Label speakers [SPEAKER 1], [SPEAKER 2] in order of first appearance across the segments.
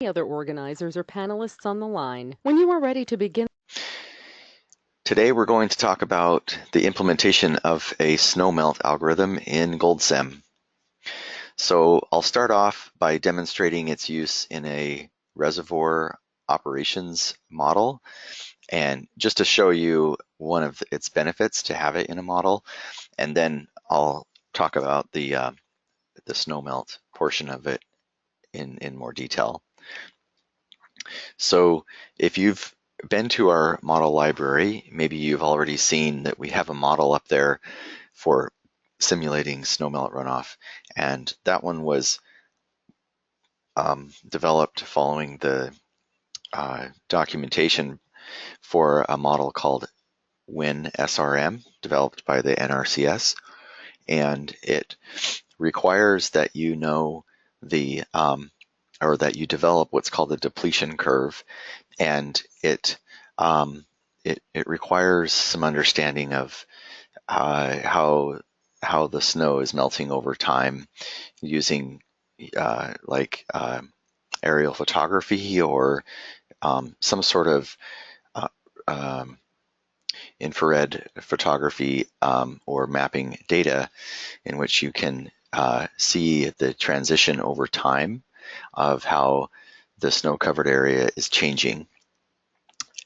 [SPEAKER 1] Other organizers or panelists on the line. When you are ready to begin.
[SPEAKER 2] Today we're going to talk about the implementation of a Snowmelt algorithm in GoldSim. So I'll start off by demonstrating its use in a reservoir operations model, and just to show you one of its benefits to have it in a model, and then I'll talk about the Snowmelt portion of it in more detail. So if you've been to our model library, maybe you've already seen that we have a model up there for simulating snowmelt runoff, and that one was developed following the documentation for a model called WinSRM, developed by the NRCS, and it requires that you know the or that you develop what's called the depletion curve, and it requires some understanding of how the snow is melting over time using aerial photography or some sort of infrared photography or mapping data in which you can see the transition over time of how the snow-covered area is changing.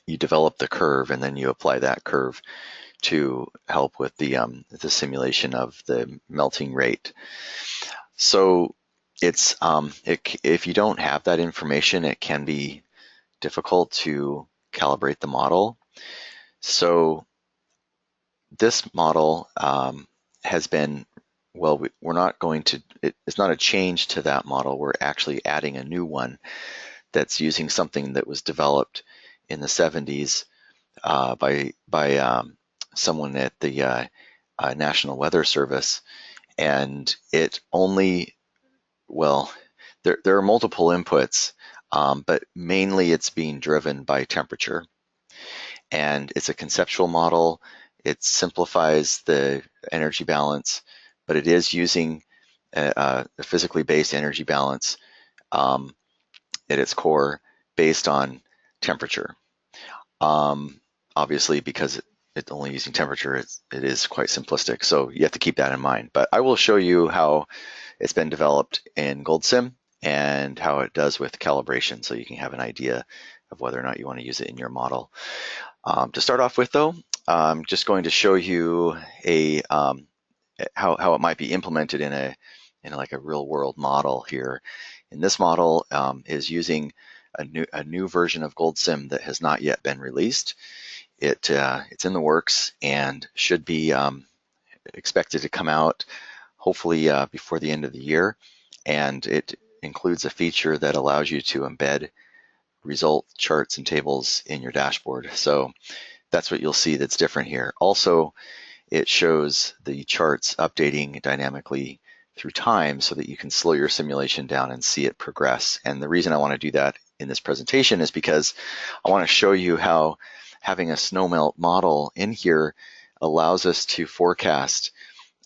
[SPEAKER 2] You develop the curve, and then you apply that curve to help with the simulation of the melting rate. So it's if you don't have that information, it can be difficult to calibrate the model. So this model has been, well, we're not going to, it's not a change to that model. We're actually adding a new one that's using something that was developed in the 70s by someone at the National Weather Service, and it only, well, there are multiple inputs, but mainly it's being driven by temperature. And it's a conceptual model. It simplifies the energy balance, but it is using a physically based energy balance at its core based on temperature. Obviously, because it's only using temperature, it is quite simplistic. So you have to keep that in mind. But I will show you how it's been developed in GoldSim and how it does with calibration, so you can have an idea of whether or not you want to use it in your model. To start off with, though, I'm just going to show you how it might be implemented in like a real world model here. And this model is using a new version of GoldSim that has not yet been released. It's in the works and should be expected to come out hopefully before the end of the year. And it includes a feature that allows you to embed result charts and tables in your dashboard. So that's what you'll see that's different here. Also, it shows the charts updating dynamically through time so that you can slow your simulation down and see it progress. And the reason I want to do that in this presentation is because I want to show you how having a snowmelt model in here allows us to forecast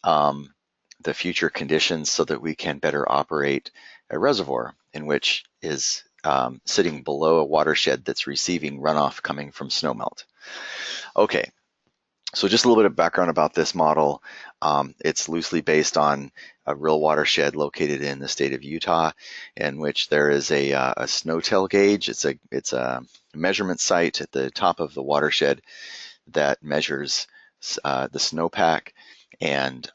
[SPEAKER 2] the future conditions so that we can better operate a reservoir, in which is sitting below a watershed that's receiving runoff coming from snowmelt. Okay, so just a little bit of background about this model. It's loosely based on a real watershed located in the state of Utah, in which there is a snow-tail gauge. It's a measurement site at the top of the watershed that measures the snowpack and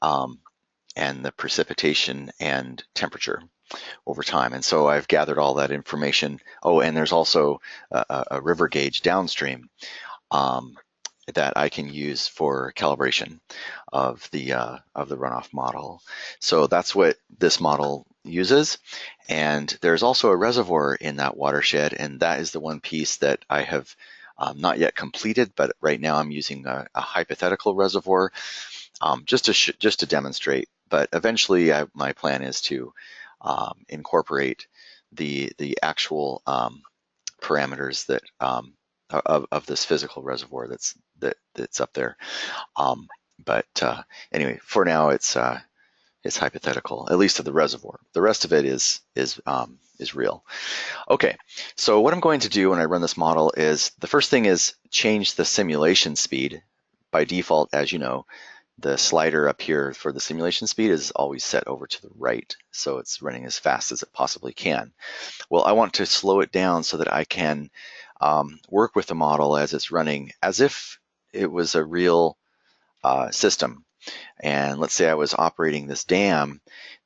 [SPEAKER 2] the precipitation and temperature over time. And so I've gathered all that information. Oh, and there's also a river gauge downstream that I can use for calibration of the runoff model. So that's what this model uses. And there's also a reservoir in that watershed, and that is the one piece that I have not yet completed, but right now I'm using a hypothetical reservoir just to demonstrate. But eventually, my plan is to incorporate the actual parameters that of this physical reservoir that's up there. But anyway, for now it's hypothetical, at least of the reservoir. The rest of it is is real. Okay, so what I'm going to do when I run this model is, the first thing is change the simulation speed. By default, as you know, the slider up here for the simulation speed is always set over to the right, so it's running as fast as it possibly can. Well, I want to slow it down so that I can work with the model as it's running as if it was a real system. And let's say I was operating this dam,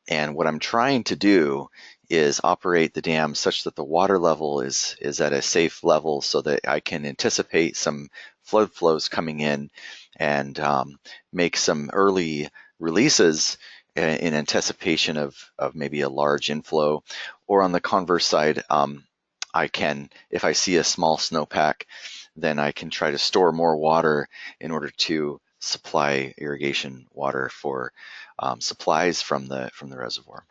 [SPEAKER 2] and what I'm trying to do is operate the dam such that the water level is at a safe level, so that I can anticipate some flood flows coming in and make some early releases in anticipation of maybe a large inflow. Or on the converse side, I can, if I see a small snowpack, then I can try to store more water in order to supply irrigation water for supplies from the reservoir.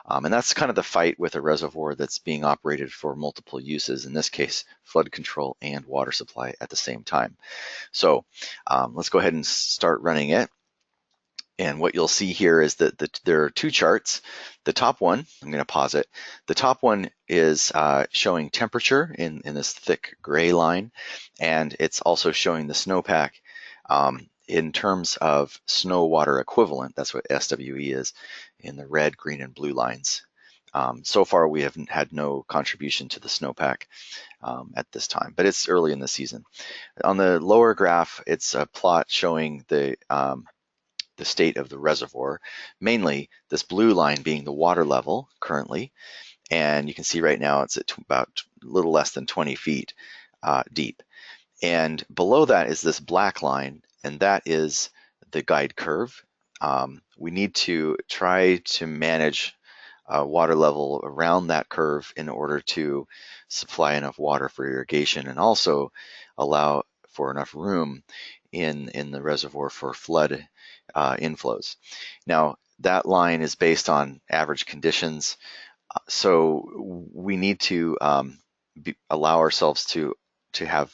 [SPEAKER 2] And that's kind of the fight with a reservoir that's being operated for multiple uses, in this case, flood control and water supply at the same time. So let's go ahead and start running it. And what you'll see here is that there are two charts. The top one, I'm going to pause it. The top one is showing temperature in this thick gray line, and it's also showing the snowpack in terms of snow water equivalent. That's what SWE is in the red, green, and blue lines. So far, we haven't had no contribution to the snowpack at this time, but it's early in the season. On the lower graph, it's a plot showing the state of the reservoir, mainly this blue line being the water level currently. And you can see right now it's at about a little less than 20 feet deep. And below that is this black line, and that is the guide curve. We need to try to manage water level around that curve in order to supply enough water for irrigation, and also allow for enough room in the reservoir for flood inflows. Now, that line is based on average conditions, so we need to allow ourselves to have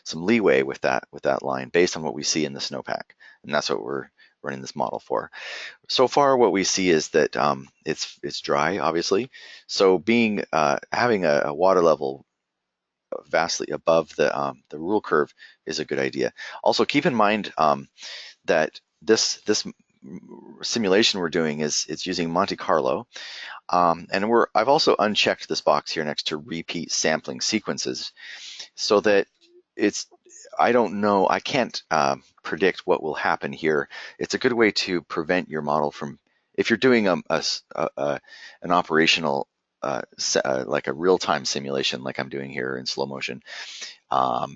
[SPEAKER 2] some leeway with that line based on what we see in the snowpack, and that's what we're running this model for. So far, what we see is that it's dry, obviously. So having a water level vastly above the rule curve is a good idea. Also, keep in mind that this simulation we're doing it's using Monte Carlo, and I've also unchecked this box here next to repeat sampling sequences, so that I don't know, I can't predict what will happen here. It's a good way to prevent your model from, if you're doing an operational like a real-time simulation like I'm doing here in slow motion,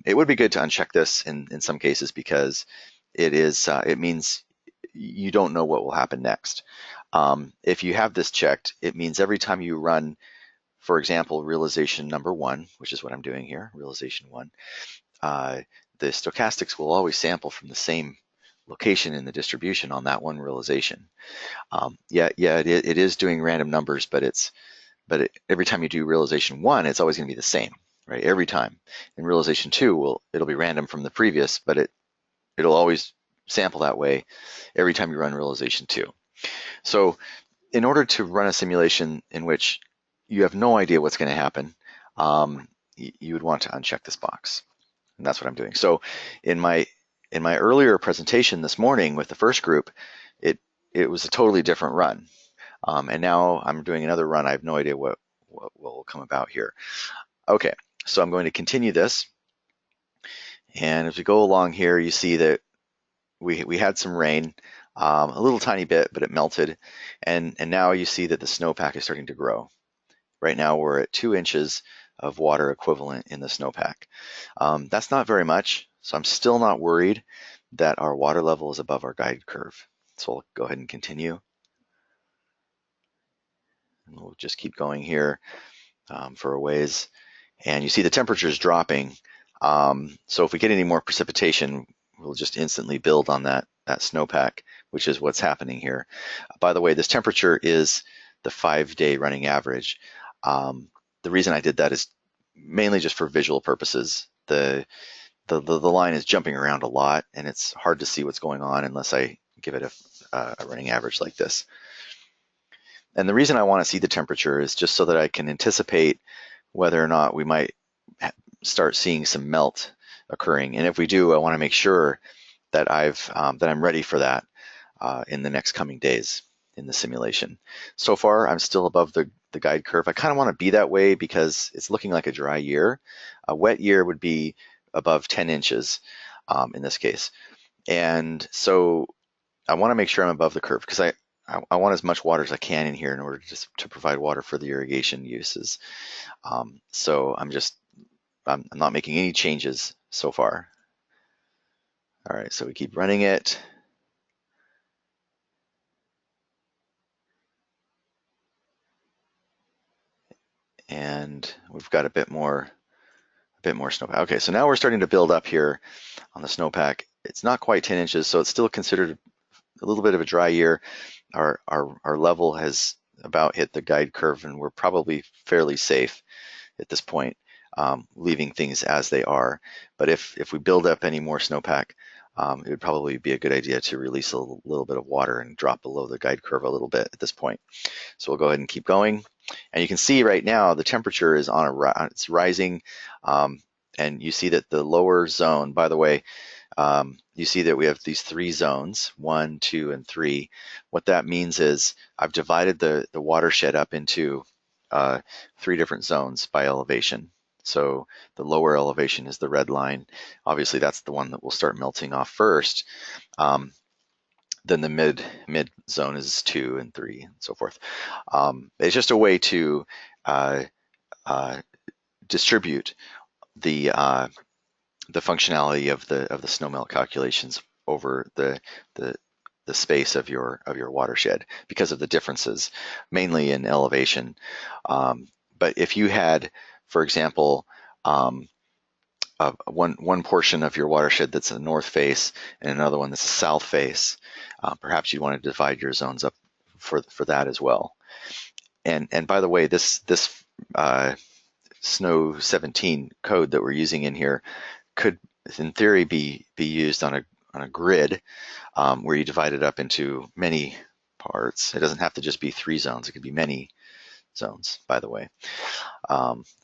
[SPEAKER 2] it would be good to uncheck this in some cases, because it means you don't know what will happen next. If you have this checked, it means every time you run, for example, realization number 1, which is what I'm doing here, realization 1, the stochastics will always sample from the same location in the distribution on that one realization. It is doing random numbers, but every time you do realization 1, it's always going to be the same, right? Every time. In realization 2, it'll be random from the previous, but it'll always sample that way every time you run realization 2. So in order to run a simulation in which you have no idea what's going to happen, you would want to uncheck this box. And that's what I'm doing. So in my earlier presentation this morning with the first group, it was a totally different run. And now I'm doing another run. I have no idea what will come about here. Okay, so I'm going to continue this. And as we go along here, you see that we had some rain, a little tiny bit, but it melted. And now you see that the snowpack is starting to grow. Right now we're at 2 inches of water equivalent in the snowpack. That's not very much, so I'm still not worried that our water level is above our guide curve. So we'll go ahead and continue. And we'll just keep going here for a ways. And you see the temperature is dropping. So if we get any more precipitation, we'll just instantly build on that snowpack, which is what's happening here. By the way, this temperature is the 5-day running average. The reason I did that is mainly just for visual purposes. The line is jumping around a lot, and it's hard to see what's going on unless I give it a running average like this. And the reason I want to see the temperature is just so that I can anticipate whether or not we might start seeing some melt occurring. And if we do, I want to make sure that I'm ready for that in the next coming days in the simulation. So far, I'm still above the guide curve. I kind of want to be that way because it's looking like a dry year. A wet year would be above 10 inches in this case. And so I want to make sure I'm above the curve because I want as much water as I can in here in order to provide water for the irrigation uses. So I'm not making any changes so far. All right, so we keep running it. And we've got a bit more snowpack. Okay, so now we're starting to build up here on the snowpack. It's not quite 10 inches, so it's still considered a little bit of a dry year. Our level has about hit the guide curve, and we're probably fairly safe at this point, leaving things as they are. But if we build up any more snowpack, it would probably be a good idea to release a little bit of water and drop below the guide curve a little bit at this point. So we'll go ahead and keep going. And you can see right now the temperature is it's rising, and you see that the lower zone, by the way, you see that we have these 3 zones, 1, 2, and 3. What that means is I've divided the watershed up into 3 different zones by elevation. So the lower elevation is the red line. Obviously, that's the one that will start melting off first. Then the mid zone is 2 and 3 and so forth. It's just a way to distribute the functionality of the snowmelt calculations over the space of your watershed because of the differences, mainly in elevation. But if you had, for example, one portion of your watershed that's a north face and another one that's a south face, perhaps you'd want to divide your zones up for that as well. And by the way, this Snow 17 code that we're using in here could, in theory, be used on a grid where you divide it up into many parts. It doesn't have to just be 3 zones. It could be many zones, by the way.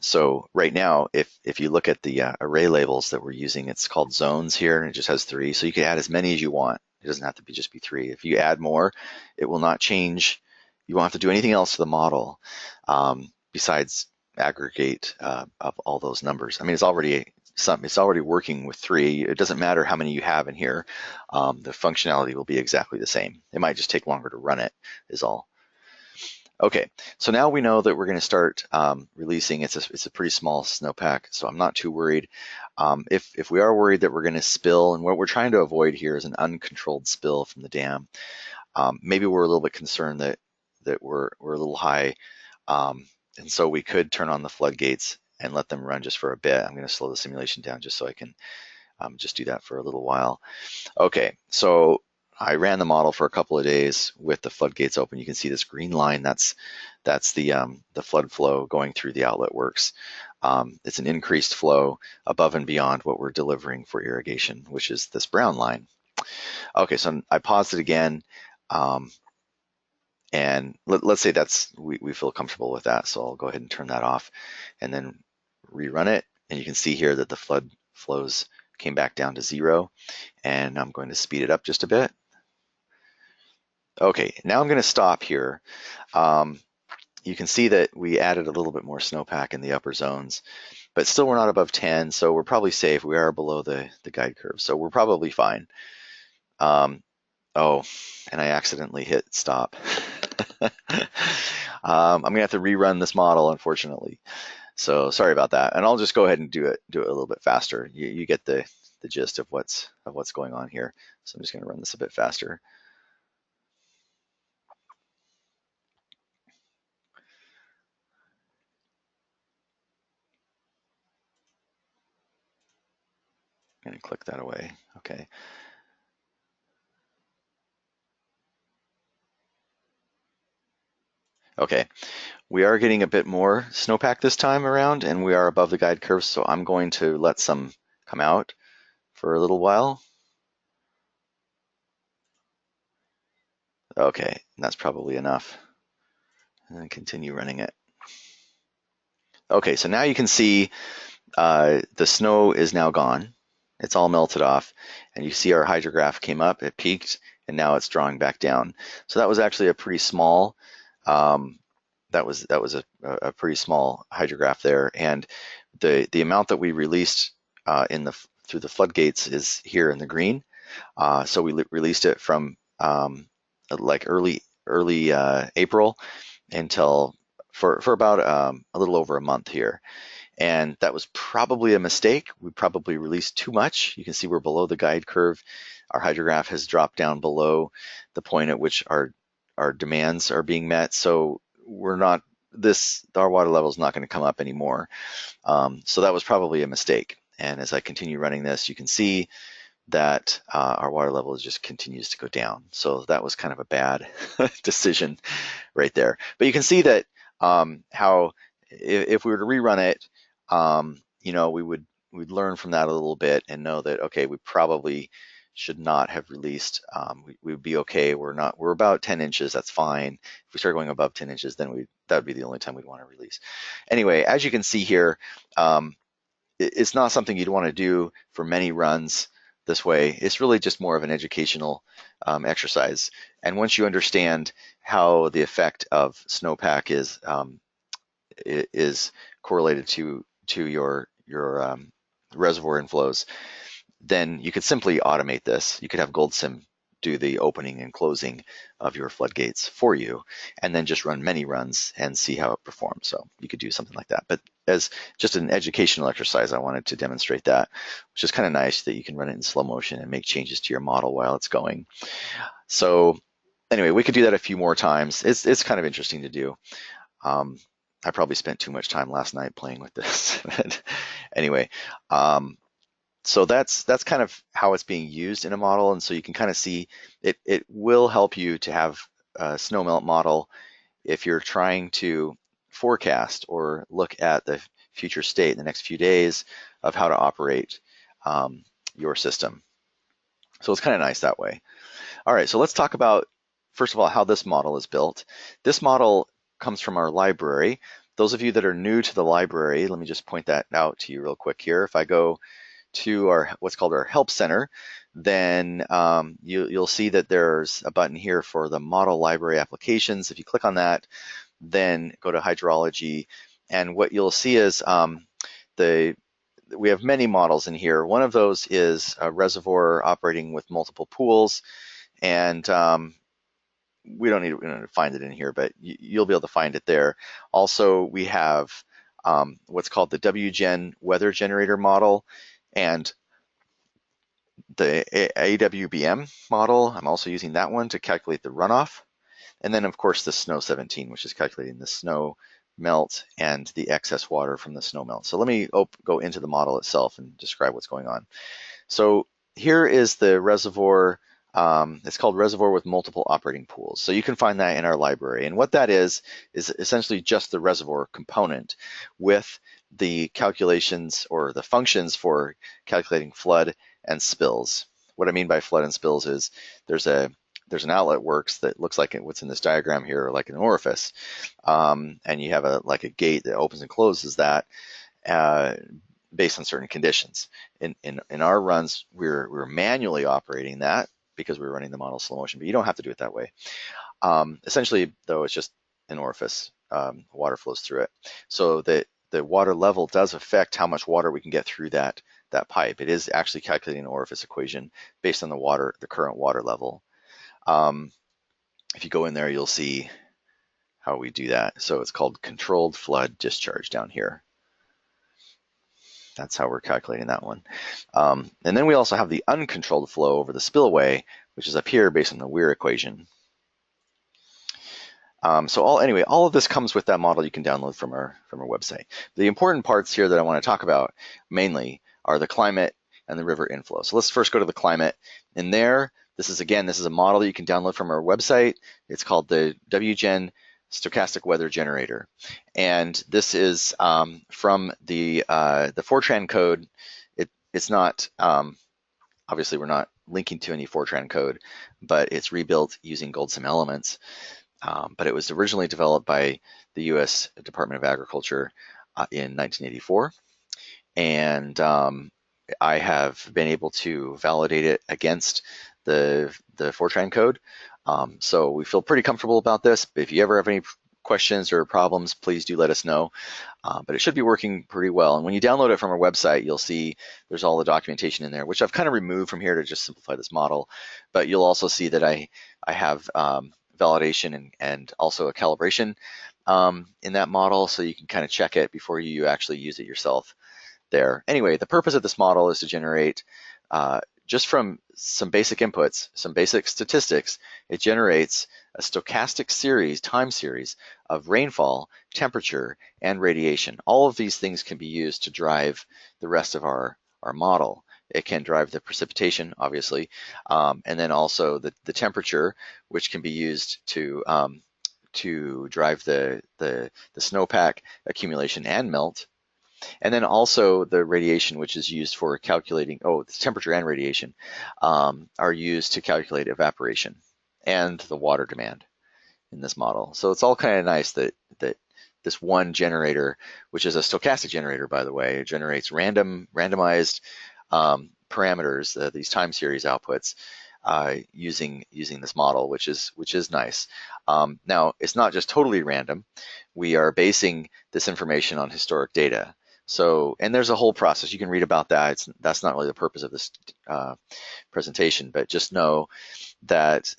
[SPEAKER 2] So right now, if you look at the array labels that we're using, it's called zones here, and it just has 3. So you can add as many as you want. It doesn't have to just be 3. If you add more, it will not change. You won't have to do anything else to the model besides aggregate of all those numbers. I mean, it's already working with 3. It doesn't matter how many you have in here. The functionality will be exactly the same. It might just take longer to run it, is all. Okay, so now we know that we're going to start releasing. It's a pretty small snowpack, so I'm not too worried. If we are worried that we're going to spill, and what we're trying to avoid here is an uncontrolled spill from the dam, maybe we're a little bit concerned that we're a little high, and so we could turn on the floodgates and let them run just for a bit. I'm going to slow the simulation down just so I can just do that for a little while. Okay, so I ran the model for a couple of days with the floodgates open. You can see this green line. That's the flood flow going through the outlet works. It's an increased flow above and beyond what we're delivering for irrigation, which is this brown line. Okay, so I paused it again, and let's say we feel comfortable with that. So I'll go ahead and turn that off, and then rerun it. And you can see here that the flood flows came back down to 0, and I'm going to speed it up just a bit. Okay, now I'm going to stop here. You can see that we added a little bit more snowpack in the upper zones, but still we're not above 10, so we're probably safe. We are below the guide curve, so we're probably fine. Oh, and I accidentally hit stop. I'm going to have to rerun this model, unfortunately. So sorry about that, and I'll just go ahead and do it a little bit faster. You get the gist of what's going on here. So I'm just going to run this a bit faster. I'm going to click that away. Okay. Okay, we are getting a bit more snowpack this time around, and we are above the guide curve, so I'm going to let some come out for a little while. Okay, that's probably enough. and then continue running it. Okay, so now you can see the snow is now gone. It's all melted off, and you see our hydrograph came up, it peaked, and now it's drawing back down. So that was actually a pretty small, um, that was a pretty small hydrograph there, and the amount that we released through the floodgates is here in the green. So we released it from like early April until for about a little over a month here. And that was probably a mistake. We probably released too much. You can see we're below the guide curve. Our hydrograph has dropped down below the point at which our demands are being met. So our water level is not going to come up anymore. So that was probably a mistake. And as I continue running this, you can see that our water level just continues to go down. So that was kind of a bad decision right there. But you can see that how if we were to rerun it, we'd learn from that a little bit and know that, okay, we probably should not have released. We would be okay. We're about 10 inches. That's fine. If we start going above 10 inches, then that would be the only time we'd want to release. Anyway, as you can see here, it's not something you'd want to do for many runs this way. It's really just more of an educational exercise. And once you understand how the effect of snowpack is correlated to your reservoir inflows, then you could simply automate this. You could have GoldSim do the opening and closing of your floodgates for you, and then just run many runs and see how it performs. So you could do something like that. But as just an educational exercise, I wanted to demonstrate that, which is kind of nice that you can run it in slow motion and make changes to your model while it's going. So anyway, we could do that a few more times. It's kind of interesting to do. I probably spent too much time last night playing with this. Anyway, so that's kind of how it's being used in a model, and so you can kind of see it will help you to have a Snowmelt model if you're trying to forecast or look at the future state in the next few days of how to operate your system. So it's kind of nice that way. All right, so let's talk about, first of all, how this model is built. This model comes from our library. Those of you that are new to the library, let me just point that out to you real quick here. If I go to what's called our Help Center, then you'll see that there's a button here for the Model Library Applications. If you click on that, then go to Hydrology, and what you'll see is we have many models in here. One of those is a reservoir operating with multiple pools, and we don't need to find it in here, but you'll be able to find it there. Also, we have what's called the WGen weather generator model, and the AWBM model. I'm also using that one to calculate the runoff. And then, of course, the Snow 17, which is calculating the snow melt and the excess water from the snow melt. So let me go into the model itself and describe what's going on. So here is the reservoir. It's called Reservoir with Multiple Operating Pools. So you can find that in our library. And what that is essentially just the reservoir component with the calculations or the functions for calculating flood and spills. What I mean by flood and spills is there's an outlet works that looks like what's in this diagram here, like an orifice, and you have a gate that opens and closes that based on certain conditions. In our runs, we're manually operating that because we're running the model slow motion, but you don't have to do it that way. Essentially, though, it's just an orifice. Water flows through it, so that the water level does affect how much water we can get through that pipe. It is actually calculating an orifice equation based on the current water level. If you go in there, you'll see how we do that. So it's called controlled flood discharge down here. That's how we're calculating that one. And then we also have the uncontrolled flow over the spillway, which is up here based on the Weir equation. So all of this comes with that model you can download from our website. The important parts here that I want to talk about mainly are the climate and the river inflow. So let's first go to the climate. In there, this is a model that you can download from our website. It's called the WGen Stochastic Weather Generator, and this is from the Fortran code. It's not obviously we're not linking to any Fortran code, but it's rebuilt using GoldSim elements. but it was originally developed by the U.S. Department of Agriculture in 1984. And I have been able to validate it against the Fortran code. So we feel pretty comfortable about this. If you ever have any questions or problems, please do let us know. But it should be working pretty well. And when you download it from our website, you'll see there's all the documentation in there, which I've kind of removed from here to just simplify this model. But you'll also see that I have validation and also a calibration in that model, so you can kind of check it before you actually use it yourself there. Anyway, the purpose of this model is to generate, just from some basic inputs, some basic statistics, it generates a stochastic series, time series of rainfall, temperature, and radiation. All of these things can be used to drive the rest of our model. It can drive the precipitation, obviously, and then also the temperature, which can be used to drive the snowpack accumulation and melt. And then also the radiation, which is used for calculating, the temperature and radiation are used to calculate evaporation and the water demand in this model. So it's all kind of nice that this one generator, which is a stochastic generator, by the way, it generates randomized parameters, these time series outputs, using this model, which is nice. Now, it's not just totally random. We are basing this information on historic data. So, and there's a whole process. You can read about that. That's not really the purpose of this presentation, but just know that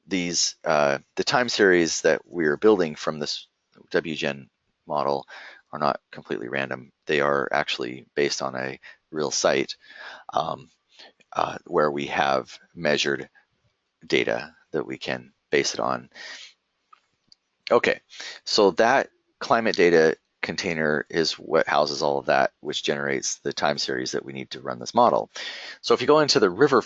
[SPEAKER 2] these the time series that we're building from this WGen model are not completely random. They are actually based on a real site where we have measured data that we can base it on. Okay, so that climate data container is what houses all of that, which generates the time series that we need to run this model. So if you go into the river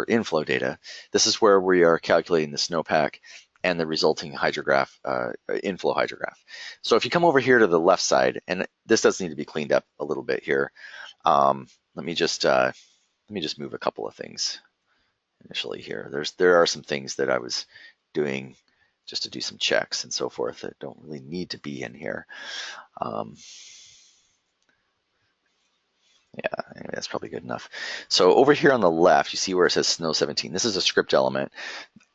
[SPEAKER 2] inflow data, this is where we are calculating the snowpack and the resulting hydrograph, inflow hydrograph. So if you come over here to the left side, and this does need to be cleaned up a little bit here. Let me just move a couple of things initially here. There are some things that I was doing just to do some checks and so forth that don't really need to be in here. Yeah, anyway, that's probably good enough. So over here on the left, you see where it says Snow 17. This is a script element.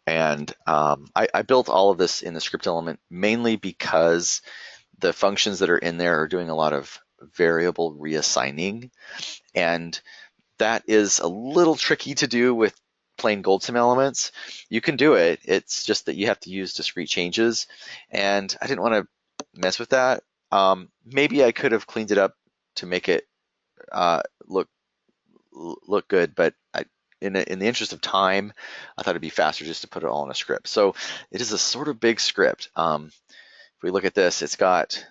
[SPEAKER 2] And I built all of this in the script element mainly because the functions that are in there are doing a lot of variable reassigning. And that is a little tricky to do with plain GoldSim elements. You can do it. It's just that you have to use discrete changes. And I didn't want to mess with that. Maybe I could have cleaned it up to make it look good, but in the interest of time, I thought it'd be faster just to put it all in a script. So it is a sort of big script. If we look at this, it's got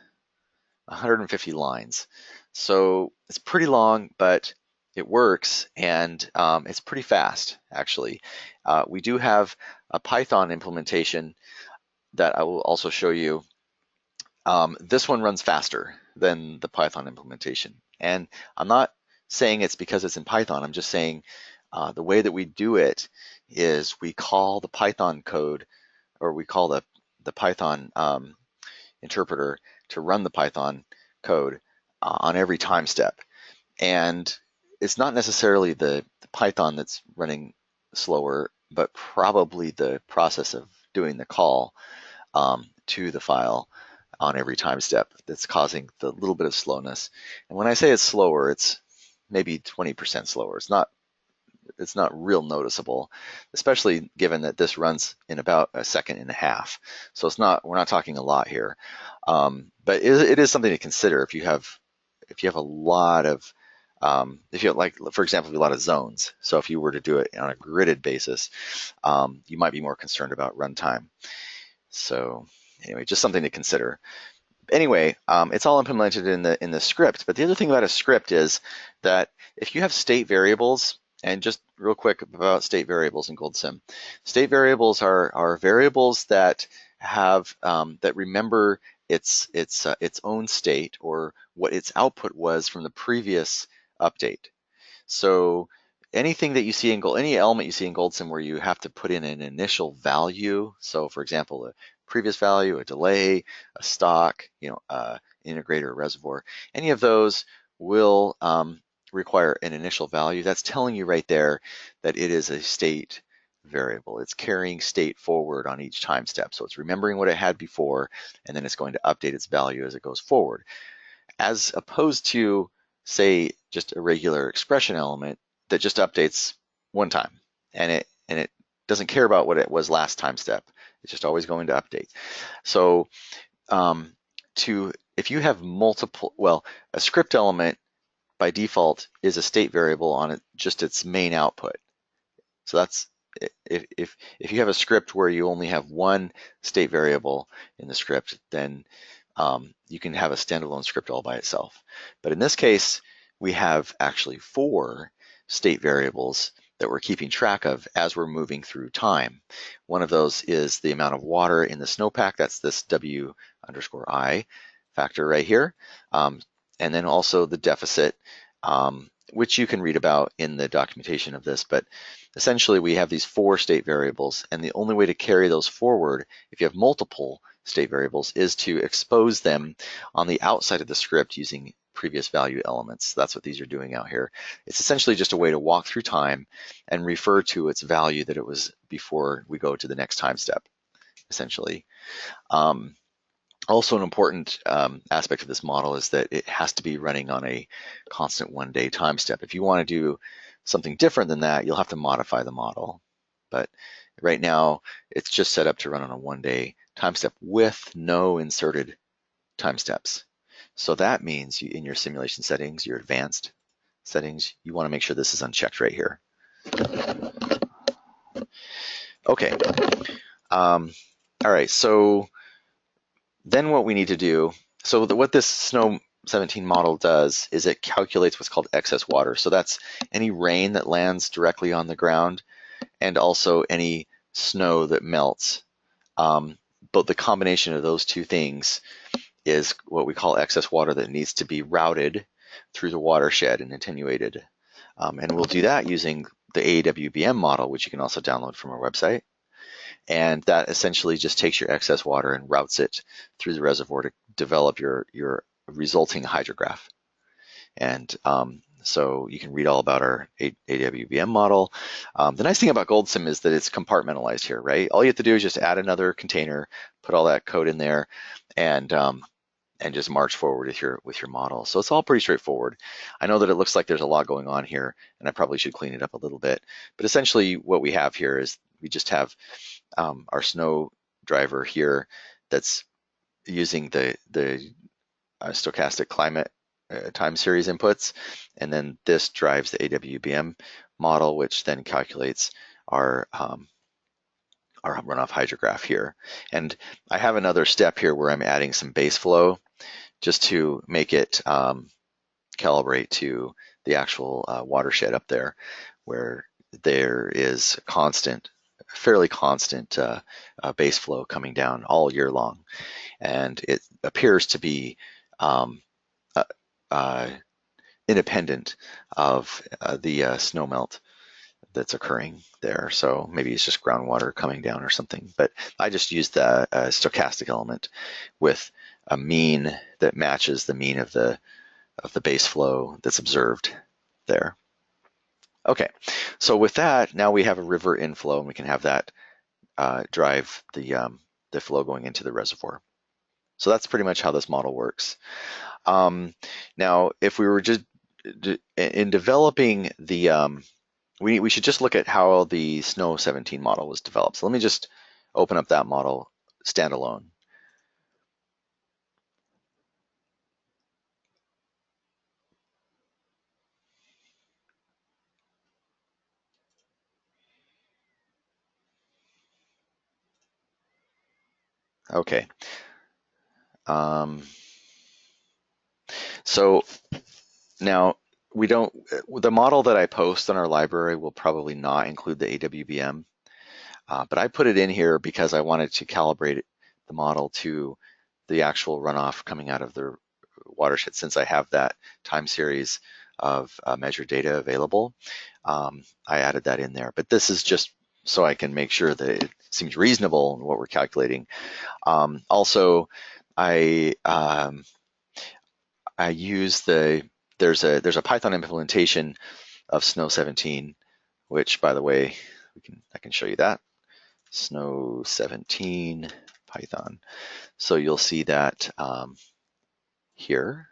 [SPEAKER 2] 150 lines. So it's pretty long, but it works, and it's pretty fast, actually. We do have a Python implementation that I will also show you. This one runs faster than the Python implementation. And I'm not saying it's because it's in Python. I'm just saying the way that we do it is we call the Python code, or we call the Python interpreter to run the Python code on every time step. And it's not necessarily the Python that's running slower, but probably the process of doing the call to the file on every time step that's causing the little bit of slowness. And when I say it's slower, it's maybe 20% slower. It's not real noticeable, especially given that this runs in about a second and a half. So we're not talking a lot here, but it is something to consider if you have a lot of if you have, like, for example, a lot of zones. So if you were to do it on a gridded basis, you might be more concerned about runtime. So anyway, just something to consider. Anyway, it's all implemented in the script. But the other thing about a script is that if you have state variables, and just real quick about state variables in GoldSim, state variables are variables that have that remember its own state, or what its output was from the previous update. So anything that you see in any element you see in GoldSim where you have to put in an initial value. So for example, a previous value, a delay, a stock, integrator, reservoir, any of those will require an initial value. That's telling you right there that it is a state variable. It's carrying state forward on each time step. So it's remembering what it had before, and then it's going to update its value as it goes forward. As opposed to, say, just a regular expression element that just updates one time, and it doesn't care about what it was last time step. It's just always going to update. So if you have multiple, well, a script element by default is a state variable on just its main output. So that's if you have a script where you only have one state variable in the script, then you can have a standalone script all by itself. But in this case, we have actually 4 state variables that we're keeping track of as we're moving through time. One of those is the amount of water in the snowpack. That's this W_I factor right here. And then also the deficit, which you can read about in the documentation of this. But essentially, we have these 4 state variables, and the only way to carry those forward, if you have multiple state variables, is to expose them on the outside of the script using previous value elements. That's what these are doing out here. It's essentially just a way to walk through time and refer to its value that it was before we go to the next time step, essentially. Also, an important aspect of this model is that it has to be running on a constant 1-day time step. If you want to do something different than that, you'll have to modify the model. But right now, it's just set up to run on a 1-day time step with no inserted time steps. So that means in your simulation settings, your advanced settings, you want to make sure this is unchecked right here. Okay. All right. So then what we need to do, so what this Snow 17 model does is it calculates what's called excess water. So that's any rain that lands directly on the ground and also any snow that melts. But the combination of those two things is what we call excess water that needs to be routed through the watershed and attenuated. And we'll do that using the AWBM model, which you can also download from our website. And that essentially just takes your excess water and routes it through the reservoir to develop your resulting hydrograph. And so you can read all about our AWBM model. The nice thing about GoldSim is that it's compartmentalized here, right? All you have to do is just add another container, put all that code in there, and just march forward with your model. So it's all pretty straightforward. I know that it looks like there's a lot going on here, and I probably should clean it up a little bit. But essentially, what we have here is we just have our snow driver here that's using the stochastic climate time series inputs, and then this drives the AWBM model, which then calculates our runoff hydrograph here. And I have another step here where I'm adding some base flow just to make it calibrate to the actual watershed up there, where there is fairly constant base flow coming down all year long. And it appears to be independent of the snowmelt that's occurring there. So maybe it's just groundwater coming down or something. But I just used the stochastic element with a mean that matches the mean of the base flow that's observed there. Okay, so with that, now we have a river inflow, and we can have that drive the flow going into the reservoir. So that's pretty much how this model works. Now, if we were just in developing the, we should just look at how the Snow 17 model was developed. So let me just open up that model standalone. Okay. So now the model that I post on our library will probably not include the AWBM, but I put it in here because I wanted to calibrate the model to the actual runoff coming out of the watershed, since I have that time series of measured data available. I added that in there, but this is just so I can make sure that it seems reasonable in what we're calculating. Also, I use there's a Python implementation of Snow 17, which, by the way, I can show you that. Snow 17 Python. So you'll see that here,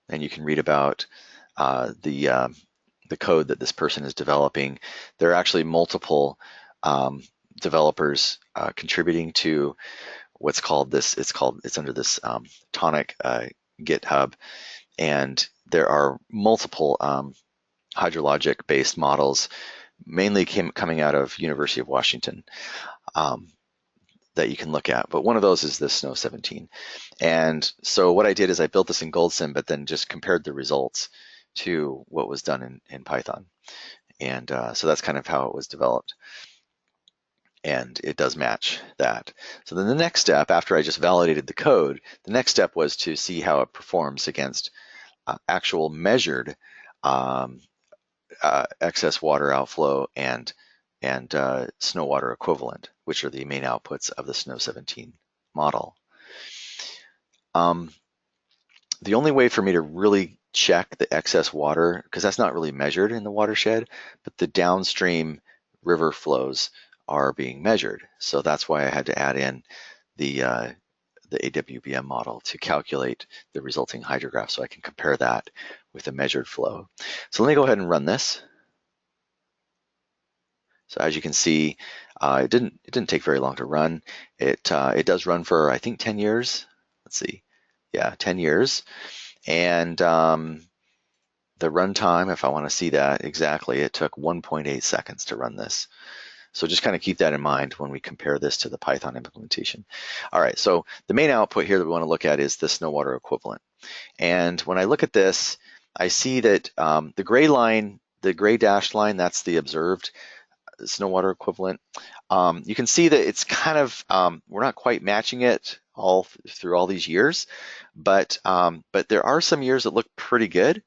[SPEAKER 2] and you can read about the code that this person is developing. There are actually multiple developers contributing to what's called this. It's under this Tonic GitHub, and there are multiple hydrologic-based models, mainly coming out of University of Washington, that you can look at. But one of those is this Snow 17. And so what I did is I built this in GoldSim, but then just compared the results to what was done in Python. And so that's kind of how it was developed. And it does match that. So then the next step, after I just validated the code, the next step was to see how it performs against actual measured excess water outflow and snow water equivalent, which are the main outputs of the Snow 17 model. The only way for me to really check the excess water, because that's not really measured in the watershed, but the downstream river flows are being measured. So that's why I had to add in the AWBM model to calculate the resulting hydrograph so I can compare that with a measured flow. So let me go ahead and run this. So as you can see, it didn't take very long to run. It does run for, I think, 10 years. Let's see, yeah, 10 years. And the runtime, if I want to see that exactly, it took 1.8 seconds to run this. So just kind of keep that in mind when we compare this to the Python implementation. All right, so the main output here that we want to look at is the snow water equivalent. And when I look at this, I see that the gray line, the gray dashed line, that's the observed snow water equivalent. You can see that it's kind of, we're not quite matching it all through all these years, but there are some years that look pretty good.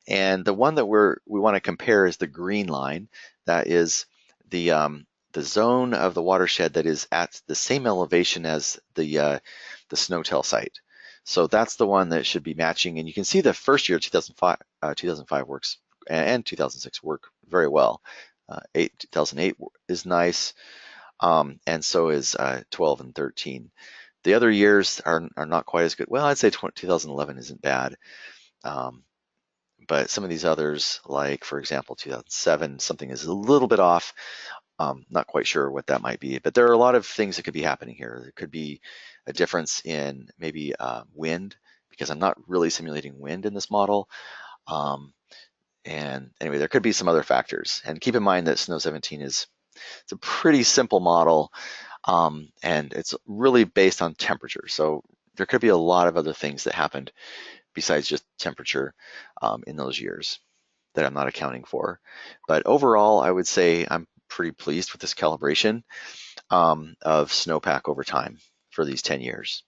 [SPEAKER 2] And the one that we want to compare is the green line. That is the zone of the watershed that is at the same elevation as the Snowtail site. So that's the one that should be matching. And you can see the first year, 2005 works, and 2006 work very well. 2008 is nice, and so is 12 and 13. The other years are not quite as good. Well, I'd say 2011 isn't bad. But some of these others, like for example 2007, something is a little bit off. Not quite sure what that might be, but there are a lot of things that could be happening here. There could be a difference in maybe wind, because I'm not really simulating wind in this model. And anyway, there could be some other factors. And keep in mind that Snow 17 it's a pretty simple model, and it's really based on temperature. So there could be a lot of other things that happened besides just temperature in those years that I'm not accounting for. But overall, I would say I'm pretty pleased with this calibration of snowpack over time for these 10 years.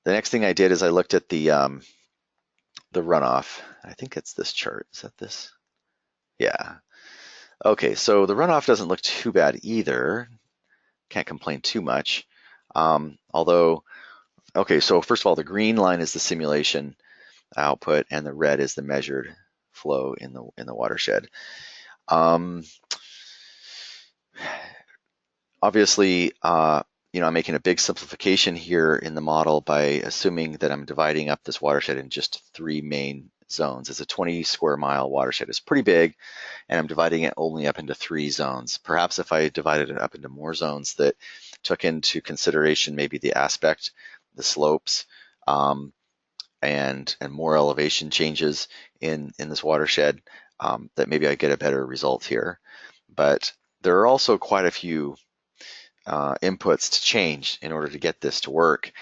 [SPEAKER 2] The next thing I did is I looked at the runoff. I think it's this chart. Is that this? Yeah. Okay, so the runoff doesn't look too bad either. Can't complain too much. Although, okay, so first of all, the green line is the simulation output, and the red is the measured flow in the watershed. Obviously, I'm making a big simplification here in the model by assuming that I'm dividing up this watershed in just 3 main zones. It's a 20 square mile watershed. It's pretty big, and I'm dividing it only up into 3 zones. Perhaps if I divided it up into more zones that took into consideration maybe the aspect, the slopes, and more elevation changes in this watershed, that maybe I get a better result here. But there are also quite a few inputs to change in order to get this to work.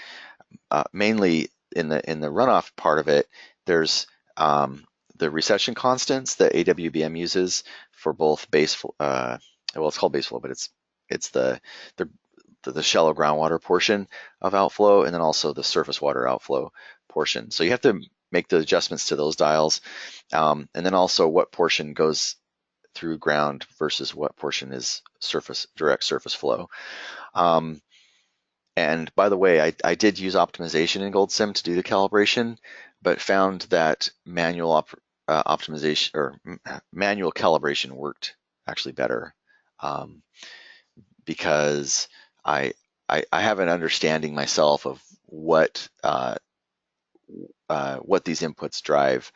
[SPEAKER 2] Mainly in the runoff part of it, there's the recession constants that AWBM uses for both base, well, it's called base flow, but it's the shallow groundwater portion of outflow, and then also the surface water outflow portion. So you have to make the adjustments to those dials, and then also what portion goes through ground versus what portion is direct surface flow. And by the way, I did use optimization in GoldSim to do the calibration, but found that optimization or manual calibration worked actually better, because I have an understanding myself of what these inputs drive.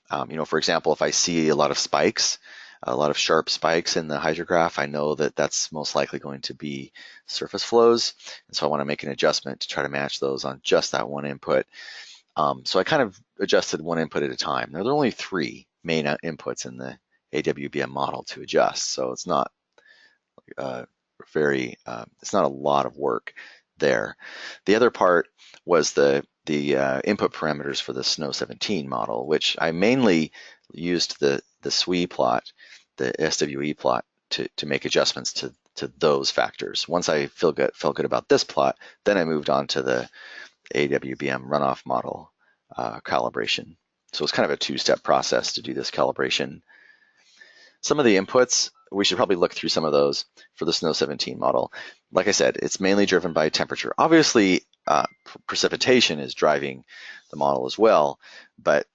[SPEAKER 2] For example, if I see a lot of spikes, a lot of sharp spikes in the hydrograph, I know that that's most likely going to be surface flows. And so I want to make an adjustment to try to match those on just that one input. So I kind of adjusted one input at a time. Now, there are only 3 main inputs in the AWBM model to adjust, so it's not it's not a lot of work there. The other part was the input parameters for the Snow 17 model, which I mainly used the SWE plot, the SWE plot, to make adjustments to those factors. Once I felt good about this plot, then I moved on to the AWBM runoff model calibration. So it's kind of a 2-step process to do this calibration. Some of the inputs, we should probably look through some of those for the Snow 17 model. Like I said, it's mainly driven by temperature. Obviously, precipitation is driving the model as well, but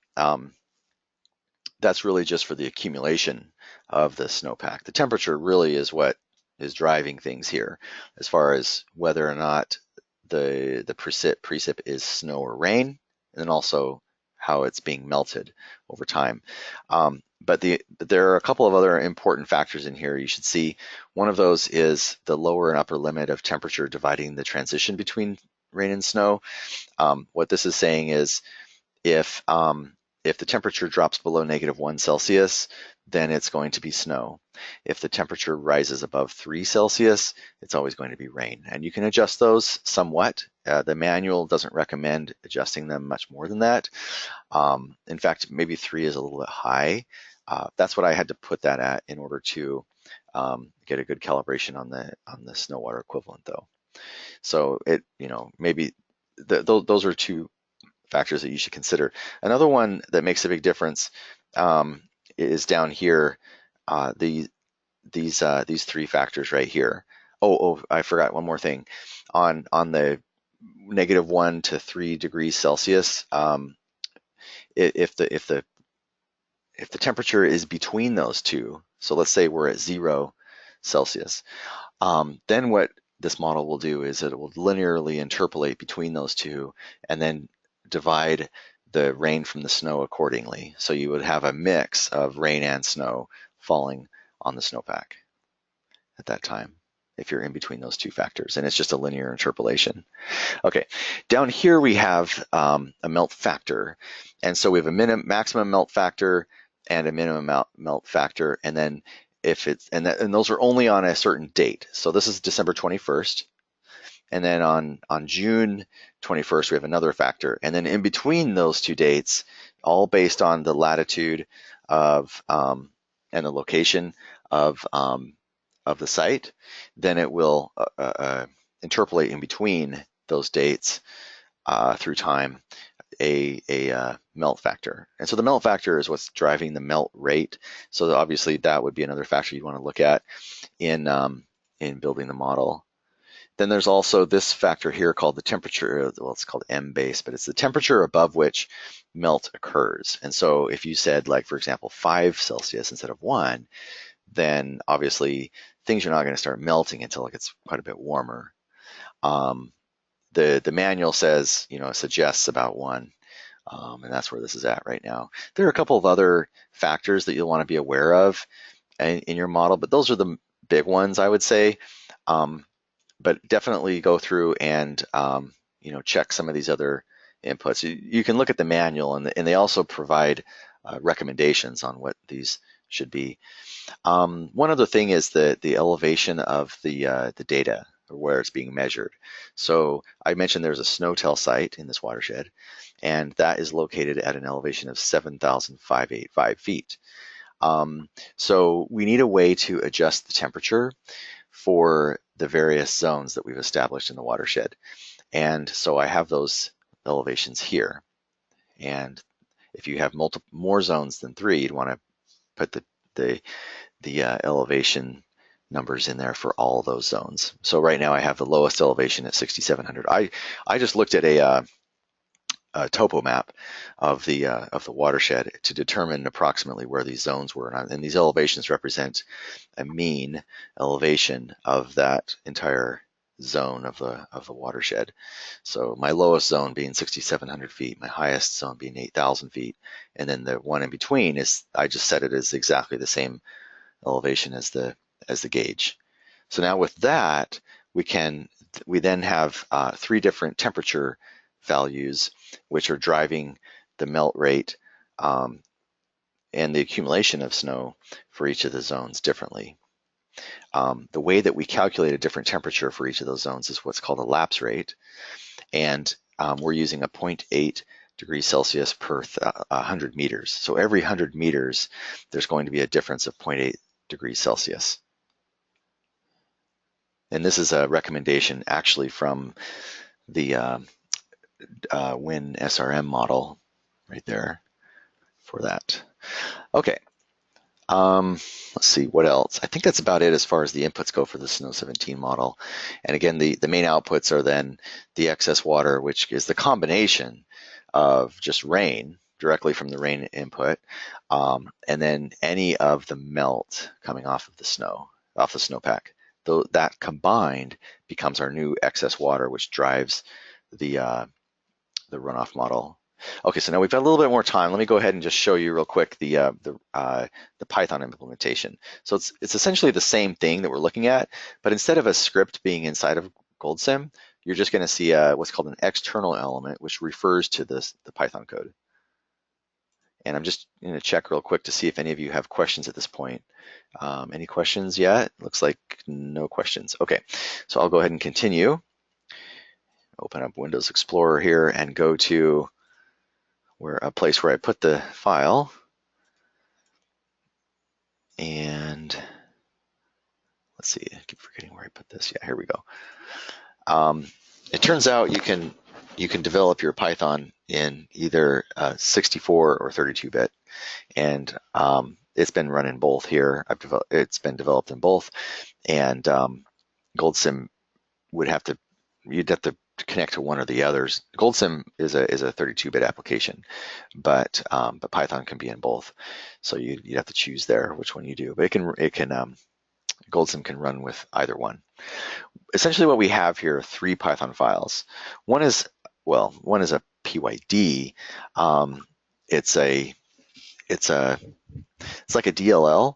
[SPEAKER 2] that's really just for the accumulation of the snowpack. The temperature really is what is driving things here, as far as whether or not the precip is snow or rain, and then also how it's being melted over time. But there are a couple of other important factors in here you should see. One of those is the lower and upper limit of temperature dividing the transition between rain and snow. What this is saying is if the temperature drops below -1 Celsius, then it's going to be snow. If the temperature rises above 3 Celsius, it's always going to be rain. And you can adjust those somewhat. The manual doesn't recommend adjusting them much more than that. In fact, maybe 3 is a little bit high. That's what I had to put that at in order to get a good calibration on the snow water equivalent, though. So maybe those are 2 factors that you should consider. Another one that makes a big difference is down here. These 3 factors right here. Oh, I forgot one more thing. On the -1 to 3 degrees Celsius, if the temperature is between those 2, so let's say we're at 0 Celsius, then what this model will do is it will linearly interpolate between those 2 and then divide the rain from the snow accordingly. So you would have a mix of rain and snow falling on the snowpack at that time if you're in between those 2 factors, and it's just a linear interpolation. Okay, down here we have a melt factor, and so we have a maximum melt factor and a minimum melt factor, and then and those are only on a certain date. So this is December 21st, and then on June 21st we have another factor, and then in between those 2 dates, all based on the latitude of and the location of the site, then it will interpolate in between those dates through time a melt factor. And so the melt factor is what's driving the melt rate. So obviously that would be another factor you want to look at in building the model. Then there's also this factor here called the temperature, well, it's called M base, but it's the temperature above which melt occurs. And so if you said, like, for example, 5 Celsius instead of 1, then obviously things are not going to start melting until it gets quite a bit warmer. The manual says, it suggests about 1, and that's where this is at right now. There are a couple of other factors that you'll want to be aware of in your model, but those are the big ones, I would say. But definitely go through and check some of these other inputs. You can look at the manual, and they also provide recommendations on what these should be. One other thing is the elevation of the data, or where it's being measured. So I mentioned there's a SNOTEL site in this watershed, and that is located at an elevation of 7,585 feet. So we need a way to adjust the temperature for the various zones that we've established in the watershed. And so I have those elevations here. And If you have more zones than 3, you'd want to put the elevation numbers in there for all those zones. So right now I have the lowest elevation at 6,700. I just looked at a topo map of the watershed to determine approximately where these zones were, and these elevations represent a mean elevation of that entire zone of the watershed. So my lowest zone being 6,700 feet, my highest zone being 8,000 feet, and then the one in between is, I just set it as exactly the same elevation as the gauge. So now with that, we then have 3 different temperature values which are driving the melt rate and the accumulation of snow for each of the zones differently. The way that we calculate a different temperature for each of those zones is what's called a lapse rate, and we're using a 0.8 degrees Celsius per 100 meters. So every 100 meters, there's going to be a difference of 0.8 degrees Celsius. And this is a recommendation actually from the Win SRM model right there for that. Okay, let's see what else. I think that's about it as far as the inputs go for the Snow 17 model. And again, the main outputs are then the excess water, which is the combination of just rain directly from the rain input, and then any of the melt coming off of the snow, off the snowpack. Though that combined becomes our new excess water, which drives the runoff model. Okay, so now we've got a little bit more time. Let me go ahead and just show you real quick the Python implementation. So it's essentially the same thing that we're looking at, but instead of a script being inside of GoldSim, you're just going to see what's called an external element, which refers to the Python code. And I'm just going to check real quick to see if any of you have questions at this point. Any questions yet? Looks like no questions. Okay, so I'll go ahead and continue. Open up Windows Explorer here and go to a place where I put the file. And let's see, I keep forgetting where I put this. Yeah, here we go. It turns out you can develop your Python in either 64 or 32-bit, and it's been run in both here. It's been developed in both, and GoldSim you'd have to connect to one or the others. GoldSim is a 32-bit application, but Python can be in both. So you'd have to choose there which one you do. But GoldSim can run with either one. Essentially, what we have here are 3 Python files. One is a PYD. It's like a DLL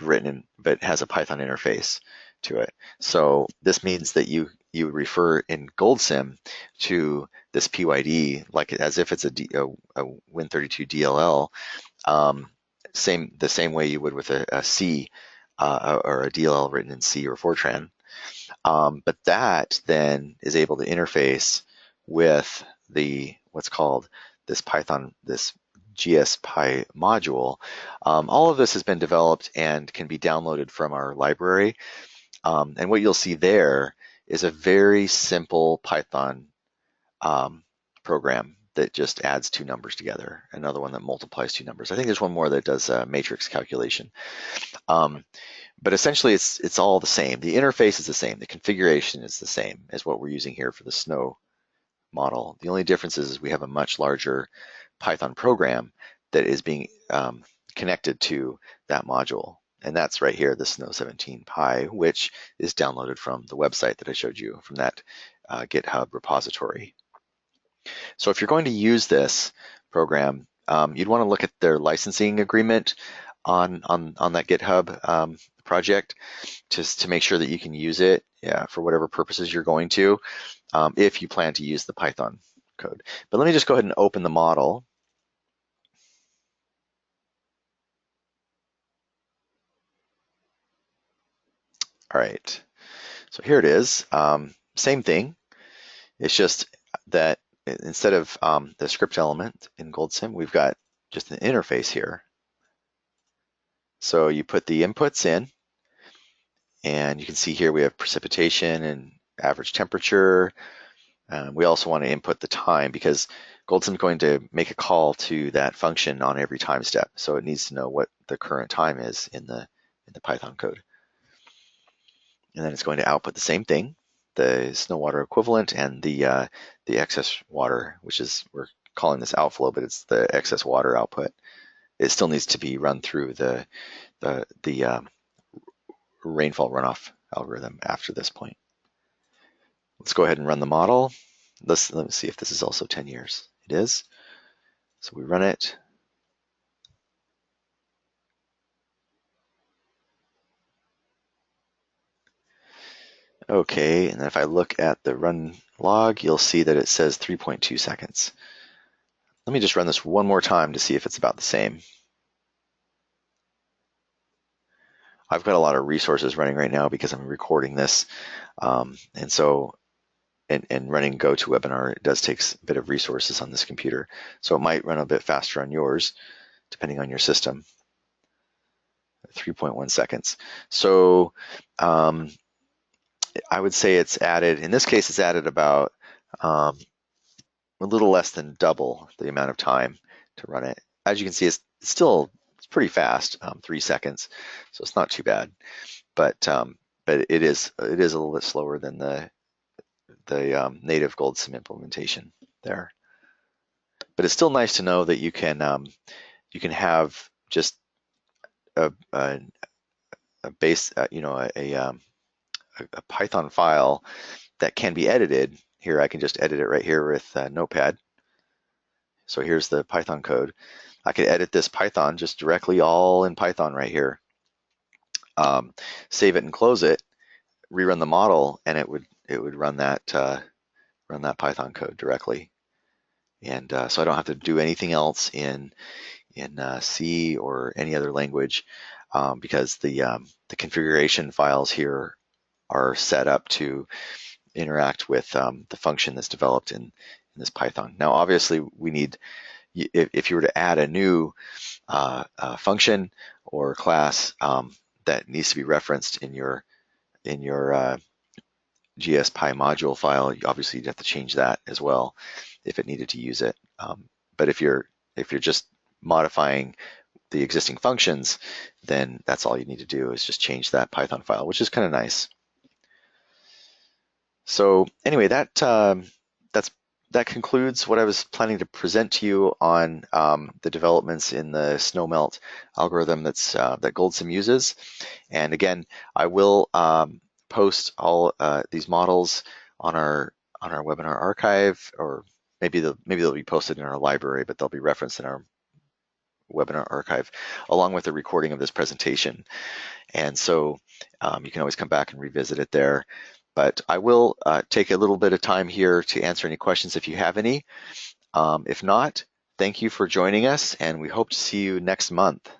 [SPEAKER 2] written but has a Python interface to it. So this means that you refer in GoldSim to this PYD like as if it's a Win32 DLL, the same way you would with a C or a DLL written in C or Fortran. But that then is able to interface with what's called this Python, this GSPy module. All of this has been developed and can be downloaded from our library. And what you'll see there is a very simple Python program that just adds 2 numbers together. Another one that multiplies 2 numbers. I think there's one more that does a matrix calculation. But essentially, it's all the same. The interface is the same. The configuration is the same as what we're using here for the snow model. The only difference is we have a much larger Python program that is being connected to that module. And that's right here, the Snow 17 Pi, which is downloaded from the website that I showed you from that GitHub repository. So if you're going to use this program, you'd want to look at their licensing agreement on that GitHub project just to make sure that you can use it for whatever purposes you're going to, if you plan to use the Python code. But let me just go ahead and open the model. All right, so here it is. Same thing. It's just that instead of the script element in GoldSim, we've got just an interface here. So you put the inputs in, and you can see here we have precipitation and average temperature. We also want to input the time because GoldSim is going to make a call to that function on every time step. So it needs to know what the current time is in the Python code. And then it's going to output the same thing, the snow water equivalent and the excess water, which is, we're calling this outflow, but it's the excess water output. It still needs to be run through the rainfall runoff algorithm after this point. Let's go ahead and run the model. Let me see if this is also 10 years. It is. So we run it. Okay, and then if I look at the run log, you'll see that it says 3.2 seconds. Let me just run this one more time to see if it's about the same. I've got a lot of resources running right now because I'm recording this. And so, and running GoToWebinar, it does take a bit of resources on this computer. So it might run a bit faster on yours, depending on your system. 3.1 seconds. So I would say it's added, in this case, it's added about a little less than double the amount of time to run it. As you can see, it's pretty fast, 3 seconds, so it's not too bad. But it is a little bit slower than the native GoldSim implementation there. But it's still nice to know that you can have just a base, a Python file that can be edited. Here, I can just edit it right here with Notepad. So here's the Python code. I could edit this Python just directly all in Python right here. Save it and close it, rerun the model, and it would run that Python code directly. And so I don't have to do anything else in C or any other language because the configuration files here are set up to interact with the function that's developed in this Python. Now, obviously, we need, if you were to add a new function or class that needs to be referenced in your GSPy module file, obviously you'd have to change that as well if it needed to use it. But if you're just modifying the existing functions, then that's all you need to do is just change that Python file, which is kind of nice. So anyway, that concludes what I was planning to present to you on the developments in the Snowmelt algorithm that GoldSim uses. And again, I will post all these models on our webinar archive, or maybe they'll be posted in our library, but they'll be referenced in our webinar archive along with the recording of this presentation. And so you can always come back and revisit it there. But I will take a little bit of time here to answer any questions if you have any. If not, thank you for joining us, and we hope to see you next month.